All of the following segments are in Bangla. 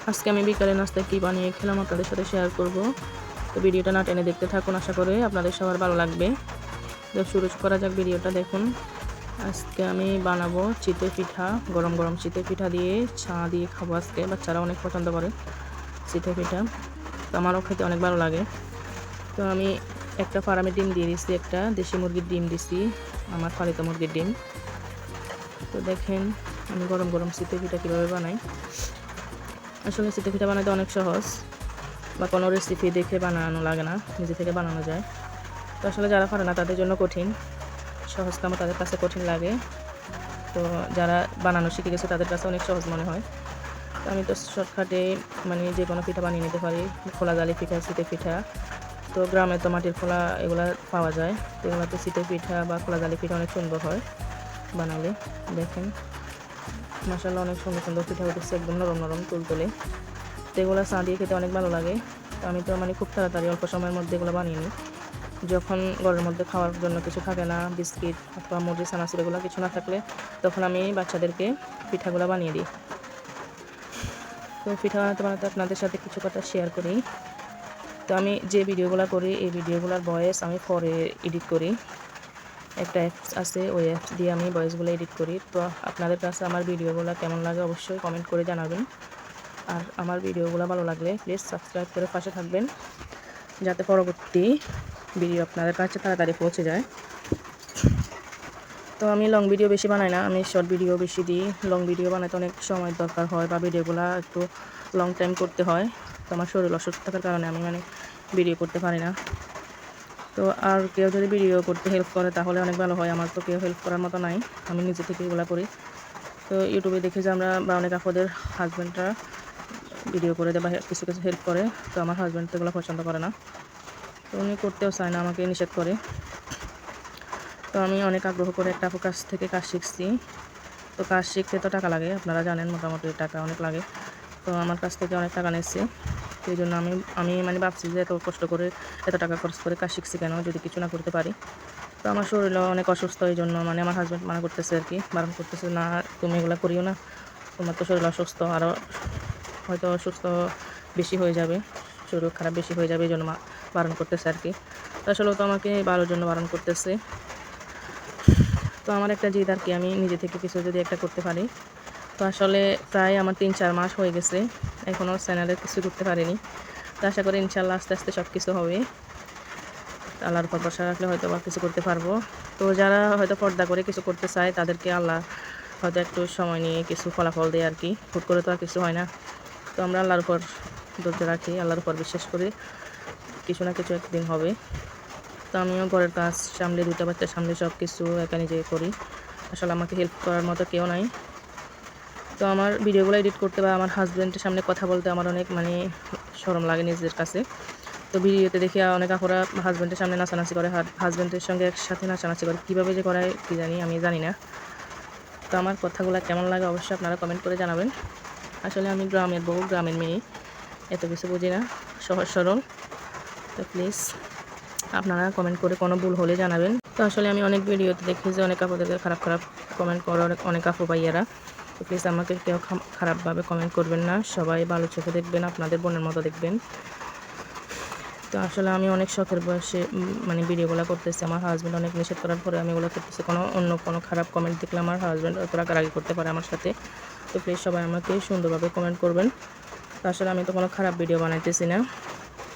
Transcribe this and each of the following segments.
আজকে আমি বিকালে নাস্তায় কী বানিয়ে খেলাম আপনাদের সাথে শেয়ার করব। তো ভিডিওটা না টেনে দেখতে থাকুন, আশা করে আপনাদের সবার ভালো লাগবে। তো শুরু করা যাক ভিডিওটা। দেখুন, আজকে আমি বানাবো চিতই পিঠা। গরম গরম চিতই পিঠা দিয়ে চা দিয়ে খাবো আজকে। বাচ্চারা অনেক পছন্দ করে চিতই পিঠা, তো আমারও খেতে অনেক ভালো লাগে। তো আমি একটা ফার্মের ডিম দিয়ে দিচ্ছি, একটা দেশি মুরগির ডিম দিচ্ছি, আমার পালিত মুরগির ডিম। তো দেখেন আমি গরম গরম চিতই পিঠা কীভাবে বানাই। আসলে চিতই পিঠা বানাতে অনেক সহজ, বা কোনো রেসিপি দেখে বানানো লাগে না, নিজে থেকে বানানো যায়। তো আসলে যারা পারে না তাদের জন্য কঠিন, সহজ কাম তাদের কাছে কঠিন লাগে। তো যারা বানানো শিখে গেছে তাদের কাছে অনেক সহজ মনে হয়। তো আমি তো শর্টকাটে মানে যে কোনো পিঠা বানিয়ে নিতে পারি। খোলা জালি পিঠা, চিতই পিঠা, তো গ্রামে তো মাটির খোলা এগুলা পাওয়া যায়, তো এগুলোতে চিতই পিঠা বা খোলা জালি পিঠা অনেক সুন্দর হয় বানালে। দেখেন মাশাআল্লাহ অনেক সুন্দর সুন্দর পিঠা উঠেছে, একদম নরম নরম তুলতুলে। তো এগুলো চা দিয়ে খেতে অনেক ভালো লাগে। তো আমি তো মানে খুব তাড়াতাড়ি অল্প সময়ের মধ্যে এগুলো বানিয়ে নিই। যখন ঘরের মধ্যে খাওয়ার জন্য কিছু থাকে না, বিস্কিট অথবা মুড়ি চানাচুর এগুলো কিছু না থাকলে, তখন আমি বাচ্চাদেরকে পিঠাগুলো বানিয়ে দিই। তো পিঠা বানাতে বানাতে আপনাদের সাথে কিছু কথা শেয়ার করি। তো আমি যে ভিডিওগুলো করি এই ভিডিওগুলোর ভয়েস আমি পরে এডিট করি। একটা অ্যাপস আছে, ওই অ্যাপস দিয়ে আমি ভয়েসগুলো এডিট করি। তো আপনাদের কাছে আমার ভিডিওগুলো কেমন লাগে অবশ্যই কমেন্ট করে জানাবেন। আর আমার ভিডিওগুলো ভালো লাগলে প্লিজ সাবস্ক্রাইব করে পাশে থাকবেন, যাতে পরবর্তী ভিডিও আপনাদের কাছে তাড়াতাড়ি পৌঁছে যায়। তো আমি লং ভিডিও বেশি বানাই না, আমি শর্ট ভিডিও বেশি দিই। লং ভিডিও বানাতে অনেক সময় দরকার হয়, বা ভিডিওগুলো একটু লং টাইম করতে হয়। তো আমার শরীর অসুস্থ থাকার কারণে আমি ভিডিও করতে পারি না। তো আর কেউ যদি ভিডিও করতে হেল্প করে তাহলে অনেক ভালো হয়। আমার তো কেউ হেল্প করার মতো নাই, আমি নিজে থেকে এগুলো করি। তো ইউটিউবে দেখে যে আমরা বা অনেক আপুদের হাজব্যান্ডরা ভিডিও করে দেয় বা কিছু কিছু হেল্প করে, তো আমার হাজব্যান্ড তো এগুলো পছন্দ করে না, তো উনি করতেও চায় না, আমাকে নিষেধ করে। তো আমি অনেক আগ্রহ করে একটা আপুর কাছ থেকে কাজ শিখছি। তো কাজ শিখতে তো টাকা লাগে, আপনারা জানেন মোটামুটি টাকা অনেক লাগে। তো আমার কাছ থেকে অনেক টাকা নিচ্ছে। সেই জন্য আমি আমি ভাবছি যে এত কষ্ট করে এত টাকা খরচ করে কাজ শিখছি কেন, যদি কিছু না করতে পারি। তো আমার শরীরও অনেক অসুস্থ, এই জন্য আমার হাজব্যান্ড মানা করতেছে আর কি, বারণ করতেছে, না তুমি এগুলো করিও না, তোমার তো শরীর অসুস্থ, আরও হয়তো অসুস্থ বেশি হয়ে যাবে, শরীর খারাপ বেশি হয়ে যাবে, এই জন্য বারণ করতেছে আর কি। তো আসলে তো আমাকে ভালোর জন্য বারণ করতেছে। তো আমার একটা জিদ আর কি, আমি নিজে থেকে কিছু যদি একটা করতে পারি। তো আসলে প্রায় আমার 3-4 মাস হয়ে গেছে, এখনও চ্যানেলে কিছু করতে পারিনি। তো আশা করি ইনশাল্লাহ আস্তে আস্তে সব কিছু হবে। আল্লাহর উপর ভরসা রাখলে হয়তো বা কিছু করতে পারবো। তো যারা হয়তো পর্দা করে কিছু করতে চায় তাদেরকে আল্লাহ হয়তো একটু সময় নিয়ে কিছু ফলাফল দেয় আর কি, হুট করে তো আর কিছু হয় না। তো আমরা আল্লাহর উপর ধৈর্য রাখি, আল্লাহর উপর বিশ্বাস করি, কিছু না কিছু একদিন হবে। তো আমিও ঘরের কাজ সামলে, 2টা বাচ্চা সামলে সব কিছু একা নিজে করি। আসলে আমাকে হেল্প করার মতো কেউ নাই। তো আমার ভিডিওগুলো এডিট করতে বা আমার হাজব্যান্ডের সামনে কথা বলতে আমার অনেক শরম লাগে নিজের কাছে। তো ভিডিওতে দেখে অনেক আপুরা হাজব্যান্ডের সামনে নাচানাচি করে, হাজব্যান্ডের সঙ্গে একসাথে নাচানাচি করে, কীভাবে যে করায় কী জানি, আমি জানি না। তো আমার কথাগুলো কেমন লাগে অবশ্যই আপনারা কমেন্ট করে জানাবেন। আসলে আমি গ্রামের বউ, গ্রামের মেয়ে, এত কিছু বুঝি না, সহজ সরল। তো প্লিজ আপনারা কমেন্ট করে কোনো ভুল হলে জানাবেন। তো আসলে আমি অনেক ভিডিওতে দেখি যে অনেক আপুদেরকে খারাপ খারাপ কমেন্ট করে, অনেক আপু ভাইয়ারা। তো প্লিজ আমাকে কেউ খারাপভাবে কমেন্ট করবেন না, সবাই ভালো চোখে দেখবেন, আপনাদের বোনের মতো দেখবেন। তো আসলে আমি অনেক শখের বয়সে ভিডিওগুলো করতেছি, আমার হাজব্যান্ড অনেক নিষেধ করার পরে আমি এগুলো করতেছি। অন্য কোনো খারাপ কমেন্ট দেখলে আমার হাজব্যান্ড অত রাগারাগি করতে পারে আমার সাথে। তো প্লিজ সবাই আমাকে সুন্দরভাবে কমেন্ট করবেন। তো আসলে আমি তো কোনো খারাপ ভিডিও বানাইতেছি না।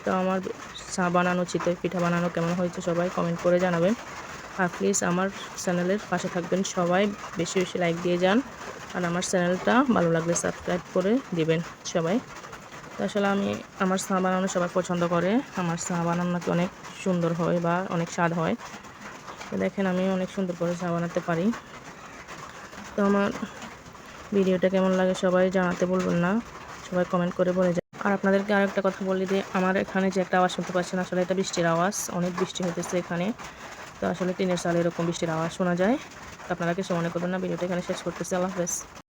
তো আমার চা বানানো, চিতই পিঠা বানানো কেমন হয়েছে সবাই কমেন্ট করে জানাবেন। আর প্লিজ আমার চ্যানেলের পাশে থাকবেন, সবাই বেশি বেশি লাইক দিয়ে যান। আর আমার চ্যানেলটা ভালো লাগলে সাবস্ক্রাইব করে দিবেন সবাই। তো আসলে আমার চা বানানো সবাই পছন্দ করে, আমার চা বানানো নাকি অনেক সুন্দর হয় বা অনেক স্বাদ হয়। তো দেখেন আমি অনেক সুন্দর করে চা বানাতে পারি। তো আমার ভিডিওটা কেমন লাগে সবাই জানাতে বলবেন না, সবাই কমেন্ট করে বলে যায়। আর আপনাদেরকে আরেকটা কথা বলি যে আমার এখানে যে একটা আওয়াজ শুনতে পাচ্ছেন, আসলে এটা বৃষ্টির আওয়াজ, অনেক বৃষ্টি হতেছে এখানে। তো আসলে টিনের চালে এরকম বৃষ্টির আওয়াজ শোনা যায়। আপনারা কিছু মনে করবেন না, ভিডিওটা এখানে শেষ করতেছি। আল্লাহ হাফেজ।